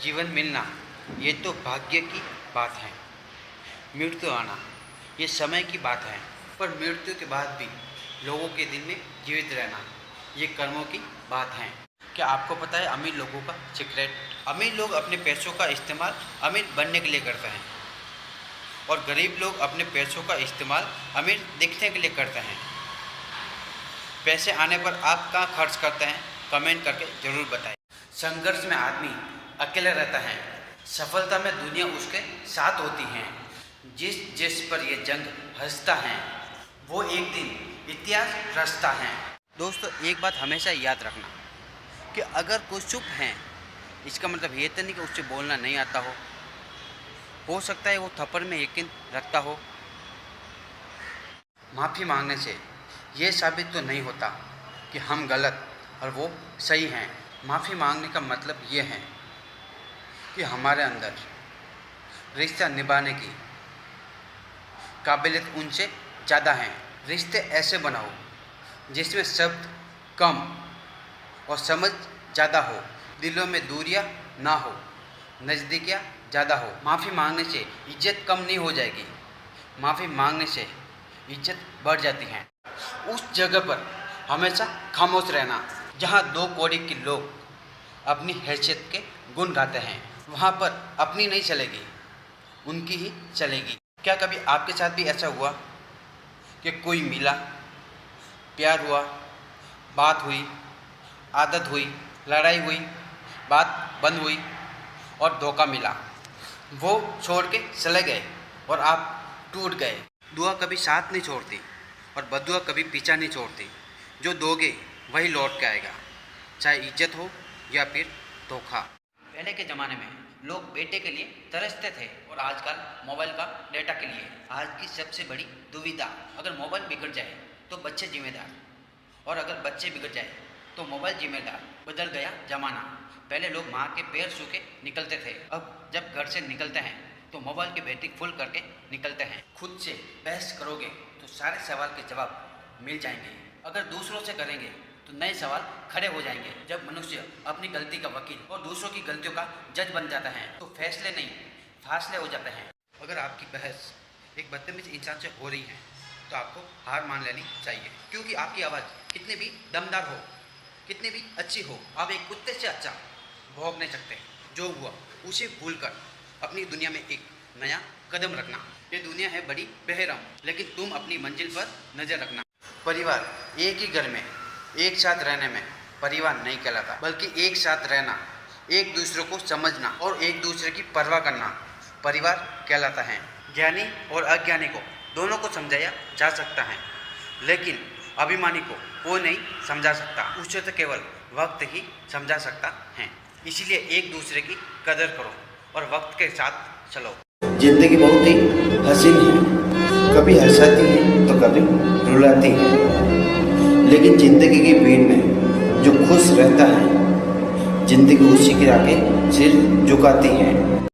जीवन मिलना ये तो भाग्य की बात है। मृत्यु आना ये समय की बात है, पर मृत्यु के बाद भी लोगों के दिल में जीवित रहना ये कर्मों की बात है। क्या आपको पता है अमीर लोगों का सीक्रेट? अमीर लोग अपने पैसों का इस्तेमाल अमीर बनने के लिए करते हैं और गरीब लोग अपने पैसों का इस्तेमाल अमीर दिखने के लिए करते हैं। पैसे आने पर आप कहाँ खर्च करते हैं? कमेंट करके ज़रूर बताएं। संघर्ष में आदमी अकेला रहता है, सफलता में दुनिया उसके साथ होती है। जिस पर ये जंग हंसता है वो एक दिन इतिहास रचता है। दोस्तों, एक बात हमेशा याद रखना कि अगर कोई चुप है इसका मतलब ये तो नहीं कि उससे बोलना नहीं आता हो सकता है वो थप्पड़ में यकीन रखता हो। माफ़ी मांगने से ये साबित तो नहीं होता कि हम गलत और वो सही हैं। माफ़ी मांगने का मतलब ये है कि हमारे अंदर रिश्ता निभाने की काबिलियत उनसे ज़्यादा है। रिश्ते ऐसे बनाओ जिसमें शब्द कम और समझ ज़्यादा हो, दिलों में दूरियां ना हो, नज़दीकियाँ ज़्यादा हो। माफ़ी मांगने से इज्जत कम नहीं हो जाएगी, माफ़ी मांगने से इज्जत बढ़ जाती है। उस जगह पर हमेशा खामोश रहना जहाँ दो कौड़ी के लोग अपनी हैसियत के गुण गाते हैं, वहाँ पर अपनी नहीं चलेगी, उनकी ही चलेगी। क्या कभी आपके साथ भी ऐसा हुआ कि कोई मिला, प्यार हुआ, बात हुई, आदत हुई, लड़ाई हुई, बात बंद हुई और धोखा मिला, वो छोड़ के चले गए और आप टूट गए? दुआ कभी साथ नहीं छोड़ती और बदुआ कभी पीछा नहीं छोड़ती। जो दोगे वही लौट के आएगा, चाहे इज्जत हो या फिर धोखा। पहले के ज़माने में लोग बेटे के लिए तरसते थे और आजकल मोबाइल का डेटा के लिए। आज की सबसे बड़ी दुविधा, अगर मोबाइल बिगड़ जाए तो बच्चे जिम्मेदार और अगर बच्चे बिगड़ जाए तो मोबाइल जिम्मेदार। बदल गया ज़माना। पहले लोग माँ के पैर छू के निकलते थे, अब जब घर से निकलते हैं तो मोबाइल की बैटरी फुल करके निकलते हैं। खुद से बहस करोगे तो सारे सवाल के जवाब मिल जाएंगे, अगर दूसरों से करेंगे तो नए सवाल खड़े हो जाएंगे। जब मनुष्य अपनी गलती का वकील और दूसरों की गलतियों का जज बन जाता है तो फैसले नहीं फासले हो जाते हैं। अगर आपकी बहस एक बदतमीज इंसान से हो रही है तो आपको हार मान लेनी चाहिए, क्योंकि आपकी आवाज़ कितनी भी दमदार हो, कितनी भी अच्छी हो, आप एक कुत्ते से अच्छा भौंक नहीं सकते। जो हुआ उसे भूलकर अपनी दुनिया में एक नया कदम रखना। ये दुनिया है बड़ी बेरहम, लेकिन तुम अपनी मंजिल पर नज़र रखना। परिवार एक ही घर में एक साथ रहने में परिवार नहीं कहलाता, बल्कि एक साथ रहना, एक दूसरे को समझना और एक दूसरे की परवाह करना परिवार कहलाता है। ज्ञानी और अज्ञानी को दोनों को समझाया जा सकता है, लेकिन अभिमानी को कोई नहीं समझा सकता। उसे तो केवल वक्त ही समझा सकता है। इसीलिए एक दूसरे की कदर करो और वक्त के साथ चलो। जिंदगी बहुत ही हसीन है, कभी हंसाती है तो कभी रुलाती है, लेकिन जिंदगी की भीड़ में जो खुश रहता है जिंदगी उसी के आगे सिर झुकाती है।